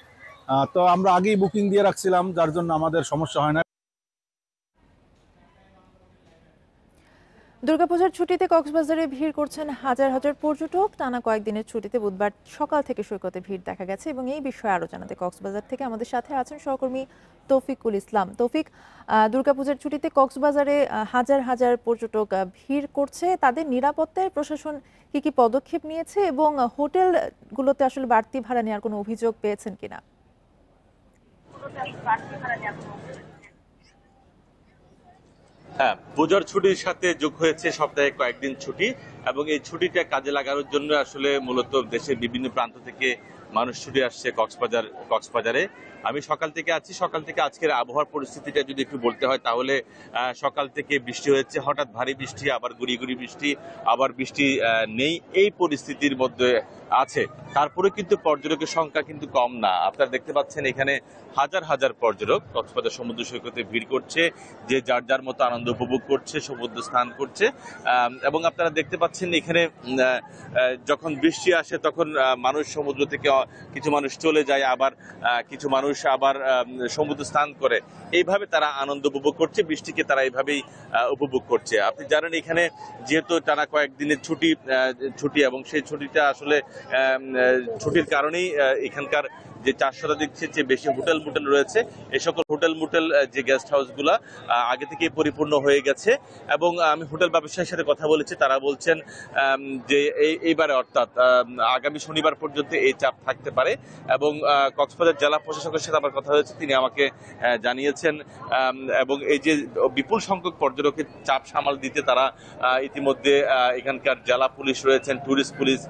তো আমরা আগেই বুকিং দিয়ে রাখছিলাম, যার জন্য আমাদের সমস্যা হয় না। দুর্গাপূজার ছুটিতে কক্সবাজারে ভিড় করছেন হাজার হাজার পর্যটক। টানা কয়েকদিনের ছুটিতে বুধবার সকাল থেকে সৈকতে ভিড় দেখা গেছে এবং এই বিষয়ে আরো জানাতে কক্সবাজার থেকে আমাদের সাথে আছেন সহকর্মী তৌফিকুল ইসলাম। তৌফিক, দুর্গাপূজার ছুটিতে কক্সবাজারে হাজার হাজার পর্যটক ভিড় করছে, তাদের নিরাপত্তায় প্রশাসন কি কি পদক্ষেপ নিয়েছে এবং হোটেলগুলোতে আসলে বাড়তি ভাড়া নেওয়ার কোনো অভিযোগ পেয়েছেন কিনা? হ্যাঁ, পূজার ছুটির সাথে যোগ হয়েছে সপ্তাহে কয়েকদিন ছুটি, এবং এই ছুটিটা কাজে লাগানোর জন্য আসলে মূলত দেশের বিভিন্ন প্রান্ত থেকে মানুষ ছুটে আসছে কক্সবাজারে। আমি সকাল থেকে আছি। সকাল থেকে আজকের আবহাওয়ার পরিস্থিতিটা যদি একটু বলতে হয় তাহলে সকাল থেকে বৃষ্টি হয়েছে, হঠাৎ ভারী বৃষ্টি, আবার গুড়ি গুড়ি বৃষ্টি, আবার বৃষ্টি নেই, এই পরিস্থিতির মধ্যে আছে। তারপরে কিন্তু পর্যটকের সংখ্যা কিন্তু কম না। আপনারা দেখতে পাচ্ছেন এখানে হাজার হাজার পর্যটক কক্সবাজার সমুদ্র সৈকতে ভিড় করছে, যে যার যার মতো আনন্দ উপভোগ করছে, সমুদ্র স্নান করছে। এবং আপনারা দেখতে পাচ্ছেন এখানে যখন বৃষ্টি আসে তখন মানুষ সমুদ্র থেকে কিছু মানুষ চলে যায়, আবার কিছু মানুষ আবার সমুদ্র স্নান করে। এইভাবে তারা আনন্দ উপভোগ করছে, বৃষ্টিকে তারা এইভাবেই উপভোগ করছে। আপনি জানেন এখানে যেহেতু টানা কয়েকদিনের ছুটি এবং সেই ছুটিটা আসলে ছুটির কারণেই এখানকার যে 4 শতাধিক যে বেশি হোটেল মোটেল রয়েছে, এই সকল হোটেল মোটেল যে গেস্ট হাউসগুলো আগে থেকে পরিপূর্ণ হয়ে গেছে। এবং আমি হোটেল ব্যবসায়ীর সাথে কথা বলেছি, তারা বলছেন যে এইবারে অর্থাৎ আগামী শনিবার পর্যন্ত এই চাপ থাকতে পারে। এবং কক্সবাজার জেলা প্রশাসকের সাথে আমার কথা হয়েছে, তিনি আমাকে জানিয়েছেন এবং এই যে বিপুল সংখ্যক পর্যটকের চাপ সামাল দিতে তারা ইতিমধ্যে এখানকার জেলা পুলিশ রয়েছেন, ট্যুরিস্ট পুলিশ,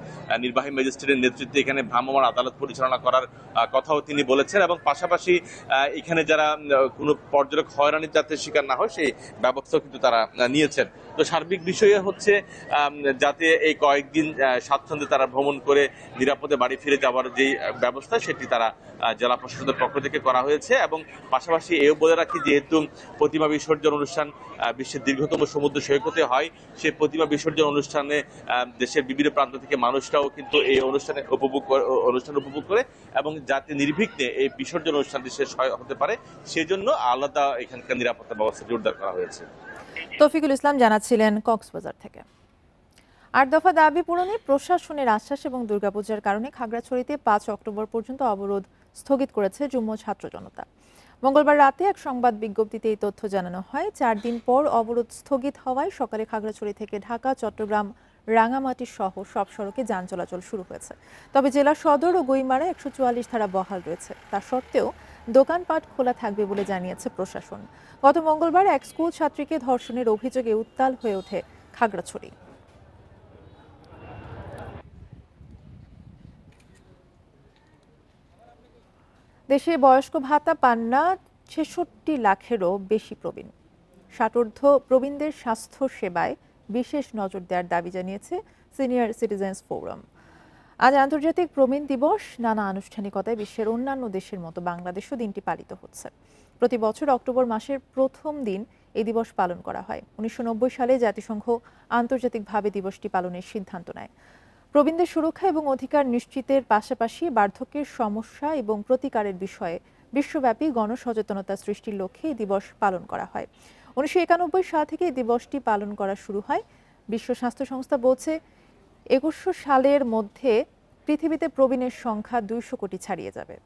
নির্বাহী ম্যাজিস্ট্রেটের নেতৃত্বে এখানে ভ্রাম্যমাণ আদালত পরিচালনা করার কথাও তিনি বলেছেন। এবং পাশাপাশি এখানে যারা কোনো পর্যটক হয়রানির যাতে শিকার না হয় সেই ব্যবস্থাও কিন্তু তারা নিয়েছেন। তো সার্বিক বিষয়ে হচ্ছে যাতে এই কয়েকদিন স্বাচ্ছন্দ্যে তারা ভ্রমণ করে নিরাপদে বাড়ি ফিরে যাওয়ার যে ব্যবস্থা সেটি তারা জেলা প্রশাসনের পক্ষ থেকে করা হয়েছে। এবং পাশাপাশি এও বলে রাখি, যেহেতু প্রতিমা বিসর্জন অনুষ্ঠান বিশ্বের দীর্ঘতম সমুদ্র সৈকতে হয়, সেই প্রতিমা বিসর্জন অনুষ্ঠানে দেশের বিভিন্ন প্রান্ত থেকে মানুষরাও কিন্তু এই অনুষ্ঠান উপভোগ করে এবং যাতে নির্বিঘ্নে এই বিসর্জন অনুষ্ঠানটি শেষ হতে পারে সেজন্য আলাদা এখানকার নিরাপত্তা ব্যবস্থা জোরদার করা হয়েছে। তৌফিকুল ইসলাম জানাচ্ছিলেন কক্সবাজার থেকে। 8 দফা দাবি পূরণে প্রশাসনের আশ্বাস এবং দুর্গাপূজার কারণে খাগড়াছড়িতে 5 অক্টোবর পর্যন্ত অবরোধ স্থগিত করেছে যুগ্ম ছাত্র জনতা। মঙ্গলবার রাতে এক সংবাদ বিজ্ঞপ্তিতে এই তথ্য জানানো হয়। 4 দিন পর অবরোধ স্থগিত হওয়ায় সকালে খাগড়াছড়ি থেকে ঢাকা, চট্টগ্রাম, রাঙামাটি সহ সব সড়কে যান চলাচল শুরু হয়েছে। তবে জেলা সদর ও গুইমারা 144 ধারা বহাল রয়েছে। তা সত্ত্বেও দোকানপাট খোলা থাকবে বলে জানিয়েছে প্রশাসন। গত মঙ্গলবার এক স্কুল ছাত্রীকে ধর্ষণের অভিযোগে উত্তাল হয়ে ওঠে খাগড়াছড়ি। দেশে বয়স্ক ভাতা পান না ৬৬ লাখেরও বেশি প্রবীণ। ষাটোর্ধ্ব প্রবীণদের স্বাস্থ্য সেবায় বিশেষ নজর দেওয়ার দাবি জানিয়েছে সিনিয়র সিটিজেন্স ফোরাম। আজ আন্তর্জাতিক প্রবীণ দিবস। নানা আনুষ্ঠানিকতায় বিশ্বের অন্যান্য দেশের মতো বাংলাদেশও দিনটি পালিত হচ্ছে। প্রতি বছর অক্টোবর মাসের প্রথম দিন এই দিবস পালন করা হয়। ১৯৯০ সালে জাতিসংঘ আন্তর্জাতিকভাবে দিবসটি পালনের সিদ্ধান্ত নেয়। প্রবীণদের সুরক্ষা এবং অধিকার নিশ্চিতের পাশাপাশি বার্ধক্যের সমস্যা এবং প্রতিকারের বিষয়ে বিশ্বব্যাপী গণসচেতনতা সৃষ্টির লক্ষ্যে এই দিবস পালন করা হয়। ১৯৯১ সাল থেকে এই দিবসটি পালন করা শুরু হয়। বিশ্ব স্বাস্থ্য সংস্থা বলছে ২১০০ সালের মধ্যে পৃথিবীতে প্রবীণের সংখ্যা ২০০ কোটি ছাড়িয়ে যাবে।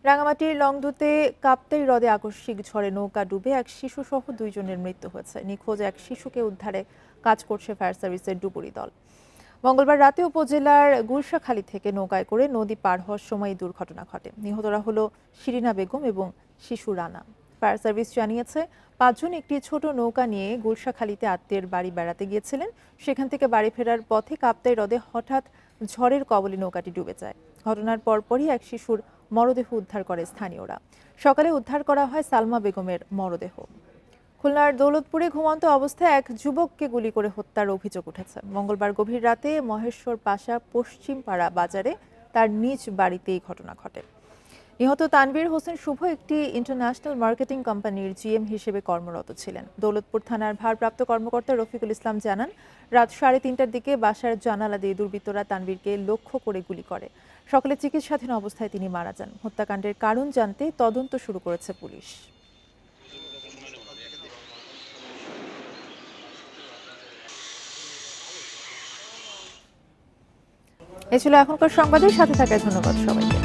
রাঙামাটির লংদুতে কাপ্তাই হ্রদে আকস্মিক ঝড়ে নৌকা ডুবে এক শিশু সহ ২ জনের মৃত্যু হয়েছে। নিখোঁজ এক শিশুকে উদ্ধারে কাজ করছে ফায়ার সার্ভিসের ডুবুরি দল। মঙ্গলবার রাতে উপজেলার গুলশাখালী থেকে নৌকায় করে নদী পার হওয়ার সময় এই দুর্ঘটনা ঘটে। নিহতরা হলো শিরিনা বেগম এবং শিশু রানা। ফায়ার সার্ভিস জানিয়েছে ৫ জন একটি ছোট নৌকা নিয়ে গুলশাখালীতে আত্মীয়ের বাড়ি বেড়াতে গিয়েছিলেন। সেখান থেকে বাড়ি ফেরার পথে কাপ্তাই হ্রদে হঠাৎ ঝড়ের কবলে নৌকাটি ডুবে যায়। ঘটনার পরপরই এক শিশুর মরদেহ উদ্ধার করে স্থানীয়রা। সকালে উদ্ধার করা হয় সালমা বেগমের মরদেহ। খুলনার দৌলতপুরে ঘুমন্ত অবস্থায় এক যুবককে গুলি করে হত্যার অভিযোগ উঠেছে। মঙ্গলবার গভীর রাতে মহেশ্বর পাশা পশ্চিমপাড়া বাজারে তার নিজ বাড়িতেই ঘটনা ঘটে। নিহত তানভীর হোসেন শুভ একটি ইন্টারন্যাশনাল মার্কেটিং কোম্পানির জিএম হিসেবে কর্মরত ছিলেন। দৌলতপুর থানার ভারপ্রাপ্ত কর্মকর্তা রফিকুল ইসলাম জানান, রাত ৩:৩০টার দিকে বাসার জানালা দিয়ে দুর্বৃত্তরা তানভীরকে লক্ষ্য করে গুলি করে। সকালে চিকিৎসাধীন অবস্থায় তিনি মারা যান। হত্যাকাণ্ডের কারণ জানতে তদন্ত শুরু করেছে পুলিশ। এ ছিল এখনকার সংবাদের সাথে থাকার ধন্যবাদ সবাইকে।